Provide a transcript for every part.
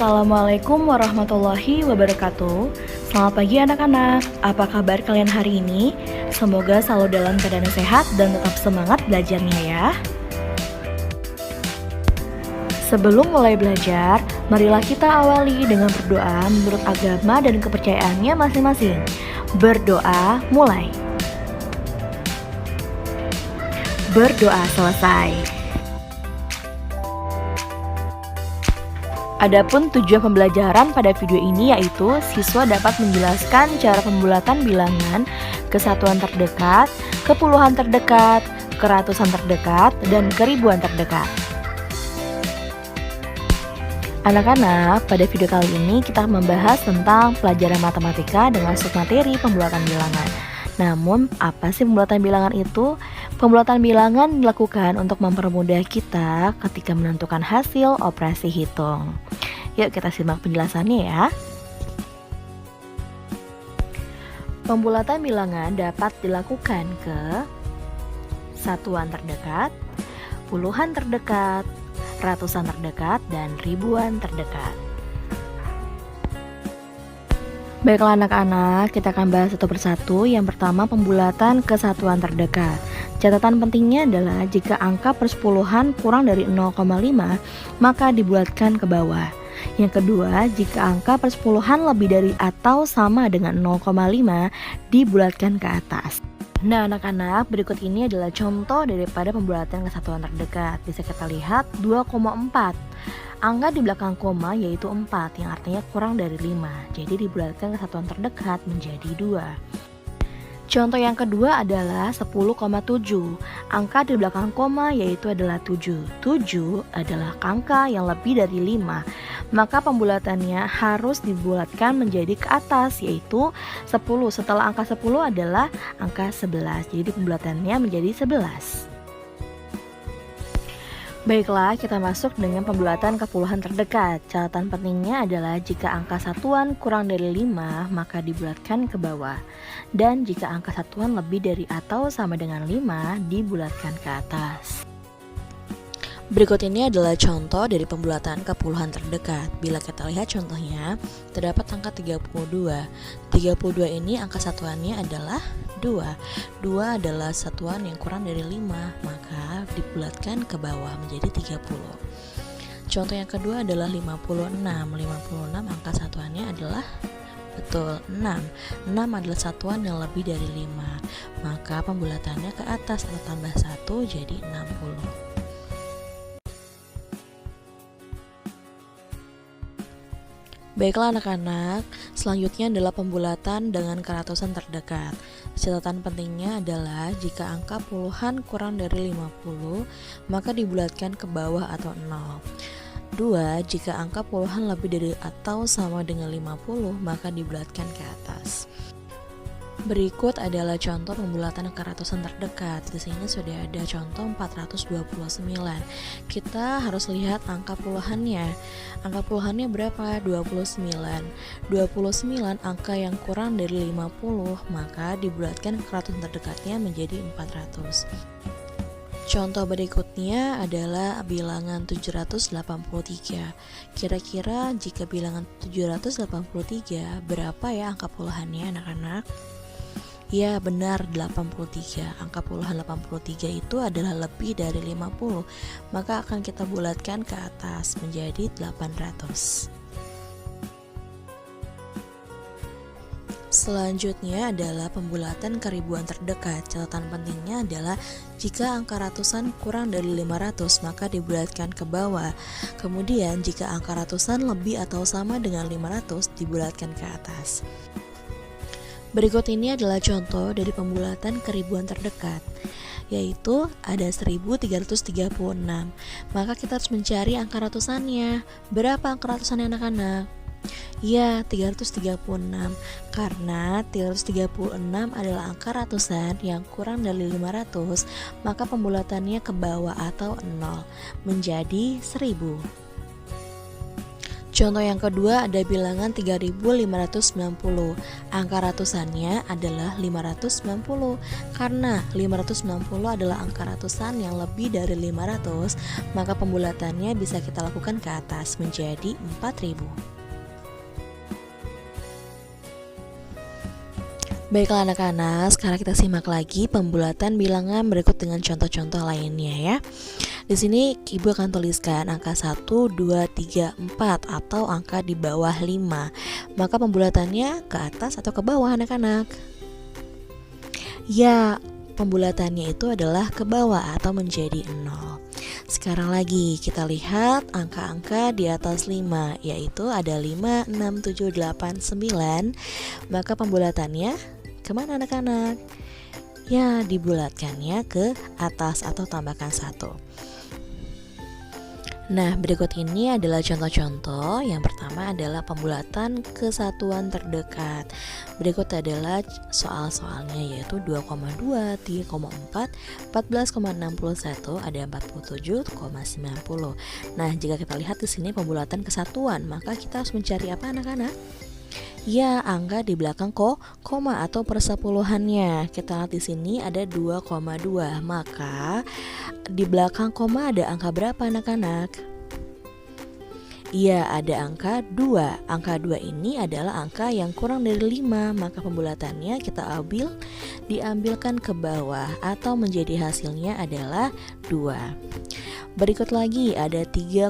Assalamualaikum warahmatullahi wabarakatuh. Selamat pagi anak-anak. Apa kabar kalian hari ini? Semoga selalu dalam keadaan sehat dan tetap semangat belajarnya ya. Sebelum mulai belajar, marilah kita awali dengan berdoa menurut agama dan kepercayaannya masing-masing. Berdoa mulai. Berdoa selesai. Adapun tujuan pembelajaran pada video ini yaitu siswa dapat menjelaskan cara pembulatan bilangan ke satuan terdekat, ke puluhan terdekat, ke ratusan terdekat, dan ke ribuan terdekat. Anak-anak, pada video kali ini kita membahas tentang pelajaran matematika dengan submateri pembulatan bilangan. Namun, apa sih pembulatan bilangan itu? Pembulatan bilangan dilakukan untuk mempermudah kita ketika menentukan hasil operasi hitung. Yuk kita simak penjelasannya ya. Pembulatan bilangan dapat dilakukan ke satuan terdekat, puluhan terdekat, ratusan terdekat, dan ribuan terdekat. Baiklah anak-anak, kita akan bahas satu persatu. Yang pertama, pembulatan ke satuan terdekat. Catatan pentingnya adalah jika angka persepuluhan kurang dari 0,5, maka dibulatkan ke bawah. Yang kedua, jika angka persepuluhan lebih dari atau sama dengan 0,5, dibulatkan ke atas. Nah anak-anak, berikut ini adalah contoh daripada pembulatan ke satuan terdekat. Bisa kita lihat 2,4. Angka di belakang koma yaitu 4, yang artinya kurang dari 5. Jadi dibulatkan ke satuan terdekat menjadi 2. Contoh yang kedua adalah 10,7. Angka di belakang koma yaitu adalah 7. 7 adalah angka yang lebih dari 5. Maka pembulatannya harus dibulatkan menjadi ke atas yaitu 10. Setelah angka 10 adalah angka 11. Jadi pembulatannya menjadi 11. Baiklah, kita masuk dengan pembulatan ke puluhan terdekat. Catatan pentingnya adalah jika angka satuan kurang dari 5, maka dibulatkan ke bawah. Dan jika angka satuan lebih dari atau sama dengan 5, dibulatkan ke atas. Berikut ini adalah contoh dari pembulatan ke puluhan terdekat. Bila kita lihat contohnya, terdapat angka 32. 32 ini angka satuannya adalah 2. 2 adalah satuan yang kurang dari 5, maka dibulatkan ke bawah menjadi 30. Contoh yang kedua adalah 56. 56 angka satuannya adalah betul 6. 6 adalah satuan yang lebih dari 5, maka pembulatannya ke atas atau tambah 1 jadi 60. Baiklah anak-anak, selanjutnya adalah pembulatan dengan keratusan terdekat. Catatan pentingnya adalah jika angka puluhan kurang dari 50, maka dibulatkan ke bawah atau 0. 2. Jika angka puluhan lebih dari atau sama dengan 50, maka dibulatkan ke atas. Berikut adalah contoh pembulatan ke ratusan terdekat. Di sini sudah ada contoh 429. Kita harus lihat angka puluhannya. Angka puluhannya berapa? 29. 29 angka yang kurang dari 50, maka dibulatkan ke ratusan terdekatnya menjadi 400. Contoh berikutnya adalah bilangan 783. Kira-kira jika bilangan 783 berapa ya angka puluhannya anak-anak? Ya benar, 83. Angka puluhan 83 itu adalah lebih dari 50, maka akan kita bulatkan ke atas menjadi 800. Selanjutnya adalah pembulatan ke ribuan terdekat. Catatan pentingnya adalah jika angka ratusan kurang dari 500, maka dibulatkan ke bawah. Kemudian jika angka ratusan lebih atau sama dengan 500, dibulatkan ke atas. Berikut ini adalah contoh dari pembulatan ke ribuan terdekat, yaitu ada 1336. Maka kita harus mencari angka ratusannya. Berapa angka ratusannya anak-anak? Ya, 336. Karena 336 adalah angka ratusan yang kurang dari 500, maka pembulatannya ke bawah atau 0 menjadi 1000. Contoh yang kedua ada bilangan 3590. Angka ratusannya adalah 590. Karena 590 adalah angka ratusan yang lebih dari 500, maka pembulatannya bisa kita lakukan ke atas menjadi 4000. Baiklah anak-anak, sekarang kita simak lagi pembulatan bilangan berikut dengan contoh-contoh lainnya ya. Di sini Ibu akan tuliskan angka 1, 2, 3, 4 atau angka di bawah 5. Maka pembulatannya ke atas atau ke bawah anak-anak? Ya, pembulatannya itu adalah ke bawah atau menjadi 0. Sekarang lagi kita lihat angka-angka di atas 5, yaitu ada 5, 6, 7, 8, 9. Maka pembulatannya kemana anak-anak? Ya, dibulatkannya ke atas atau tambahkan 1. Nah, berikut ini adalah contoh-contoh. Yang pertama adalah pembulatan ke satuan terdekat. Berikut adalah soal-soalnya, yaitu 2,2, 3,4, 14,61, ada 47,90. Nah, jika kita lihat di sini pembulatan ke satuan, maka kita harus mencari apa anak-anak? Ya, angka di belakang koma atau persepuluhannya. Kita lihat di sini ada 2,2. Maka di belakang koma ada angka berapa anak-anak? Iya, ada angka 2. Angka 2 ini adalah angka yang kurang dari 5. Maka pembulatannya kita diambilkan ke bawah atau menjadi hasilnya adalah 2. Berikut lagi ada 3,4.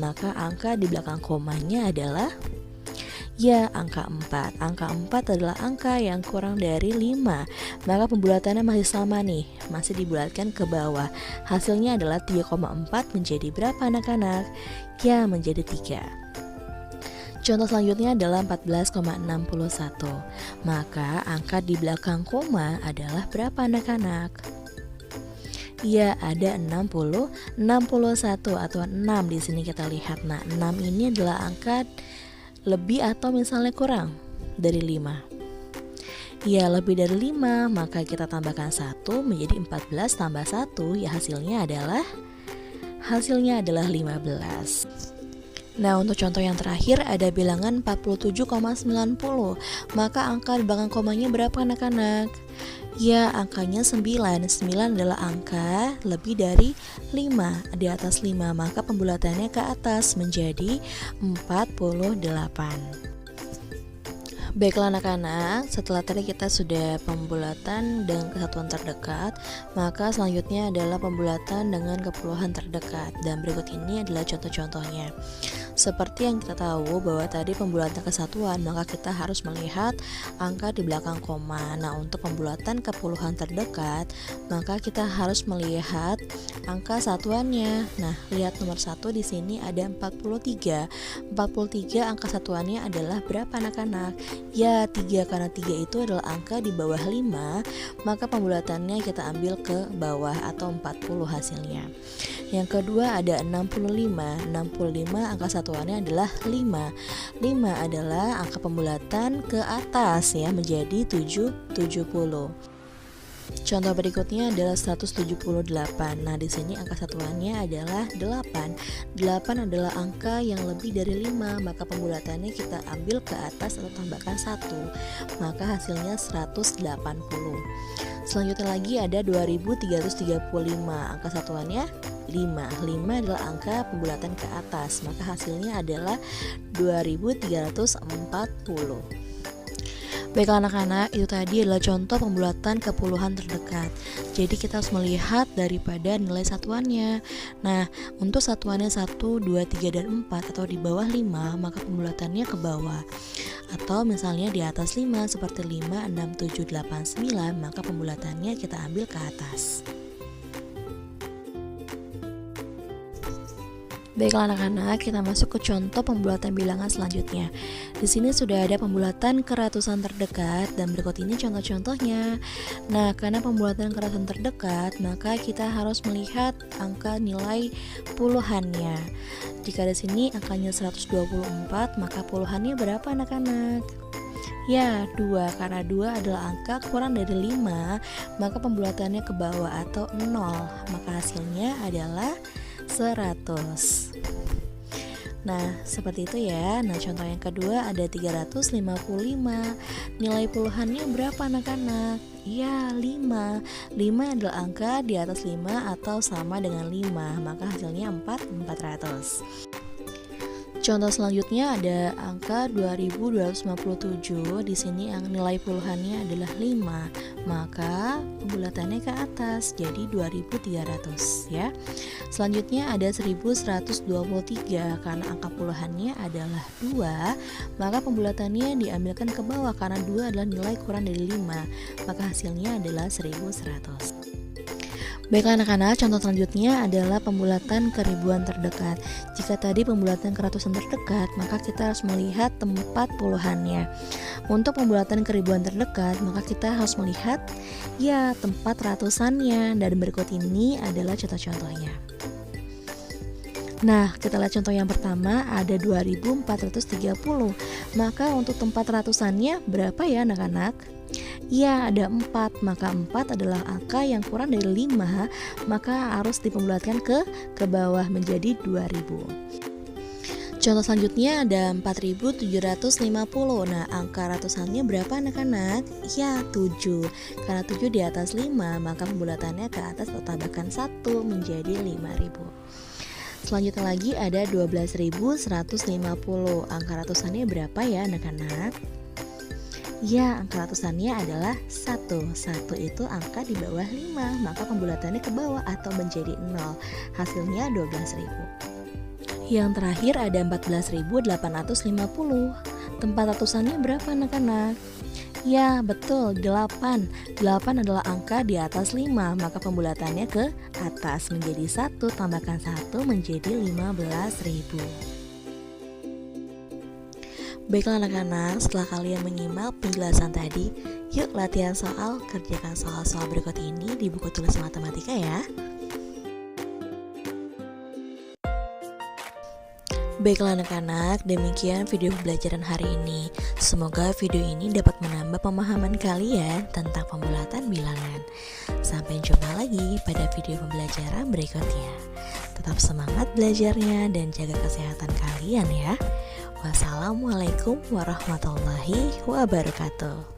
Maka angka di belakang komanya adalah ya, angka 4. Angka 4 adalah angka yang kurang dari 5. Maka pembulatannya masih sama nih, masih dibulatkan ke bawah. Hasilnya adalah 3,4 menjadi berapa anak-anak? Ya, menjadi 3. Contoh selanjutnya adalah 14,61. Maka angka di belakang koma adalah berapa anak-anak? Ya, ada 61 atau 6 di sini kita lihat. Nah, 6 ini adalah angka lebih atau misalnya kurang dari 5. Ya, lebih dari 5, maka kita tambahkan 1 menjadi 14 tambah 1, ya hasilnya adalah 15. Nah, untuk contoh yang terakhir ada bilangan 47,90. Maka angka di belakang komanya berapa anak-anak? Ya, angkanya 9. 9 adalah angka lebih dari 5, di atas 5. Maka pembulatannya ke atas menjadi 48. Baiklah anak-anak, setelah tadi kita sudah pembulatan dengan kesatuan terdekat, maka selanjutnya adalah pembulatan dengan kepuluhan terdekat. Dan berikut ini adalah contoh-contohnya. Seperti yang kita tahu bahwa tadi pembulatan kesatuan, maka kita harus melihat angka di belakang koma. Nah, untuk pembulatan ke puluhan terdekat, maka kita harus melihat angka satuannya. Nah, lihat nomor 1 di sini ada 43. 43 angka satuannya adalah berapa anak-anak? Ya, 3, karena 3 itu adalah angka di bawah 5, maka pembulatannya kita ambil ke bawah atau 40 hasilnya. Yang kedua ada 65. 65 angka satuannya adalah 5. 5 adalah angka pembulatan ke atas ya, menjadi 70. Contoh berikutnya adalah 178. Nah, di sini angka satuannya adalah 8. 8 adalah angka yang lebih dari 5, maka pembulatannya kita ambil ke atas atau tambahkan 1. Maka hasilnya 180. Selanjutnya lagi ada 2335. Angka satuannya 5. 5 adalah angka pembulatan ke atas, maka hasilnya adalah 2340. Baiklah anak-anak, itu tadi adalah contoh pembulatan ke puluhan terdekat. Jadi kita harus melihat daripada nilai satuannya. Nah, untuk satuannya 1, 2, 3, dan 4 atau di bawah 5, maka pembulatannya ke bawah. Atau misalnya di atas 5 seperti 5, 6, 7, 8, 9, maka pembulatannya kita ambil ke atas. Baiklah anak-anak, kita masuk ke contoh pembulatan bilangan selanjutnya. Di sini sudah ada pembulatan ke ratusan terdekat dan berikut ini contoh-contohnya. Nah, karena pembulatan ke ratusan terdekat, maka kita harus melihat angka nilai puluhannya. Jika di sini angkanya 124, maka puluhannya berapa anak-anak? Ya, 2, karena 2 adalah angka kurang dari 5, maka pembulatannya ke bawah atau 0, maka hasilnya adalah 100. Nah, seperti itu ya. Nah, contoh yang kedua ada 355. Nilai puluhannya berapa anak-anak? Iya, 5. 5 adalah angka di atas 5 atau sama dengan 5, maka hasilnya 400. Contoh selanjutnya ada angka 2257. Di sini nilai puluhannya adalah 5, maka pembulatannya ke atas jadi 2300 ya. Selanjutnya ada 1123. Karena angka puluhannya adalah 2, maka pembulatannya diambilkan ke bawah karena 2 adalah nilai kurang dari 5, maka hasilnya adalah 1100. Baiklah anak-anak, contoh selanjutnya adalah pembulatan ke ribuan terdekat. Jika tadi pembulatan ke ratusan terdekat, maka kita harus melihat tempat puluhannya. Untuk pembulatan ke ribuan terdekat, maka kita harus melihat ya tempat ratusannya. Dan berikut ini adalah contoh-contohnya. Nah, kita lihat contoh yang pertama ada 2430. Maka untuk tempat ratusannya berapa ya anak-anak? Ya, ada 4, maka 4 adalah angka yang kurang dari 5, maka harus dipembulatkan ke bawah menjadi 2000. Contoh selanjutnya ada 4750. Nah, angka ratusannya berapa anak-anak? Ya, 7. Karena 7 di atas 5, maka pembulatannya ke atas atau tambahkan 1 menjadi 5000. Selanjutnya lagi ada 12150. Angka ratusannya berapa ya anak-anak? Ya, angka ratusannya adalah 1. 1 itu angka di bawah 5, maka pembulatannya ke bawah atau menjadi 0. Hasilnya 12.000. Yang terakhir ada 14.850. Tempat ratusannya berapa anak-anak? Ya, betul, 8. 8 adalah angka di atas 5, maka pembulatannya ke atas menjadi 1 tambahkan 1 menjadi 15.000. Baiklah anak-anak, setelah kalian menyimak penjelasan tadi, yuk latihan soal, kerjakan soal-soal berikut ini di buku tulis matematika ya. Baiklah anak-anak, demikian video pembelajaran hari ini. Semoga video ini dapat menambah pemahaman kalian tentang pembulatan bilangan. Sampai jumpa lagi pada video pembelajaran berikutnya. Tetap semangat belajarnya dan jaga kesehatan kalian ya. Wassalamualaikum warahmatullahi wabarakatuh.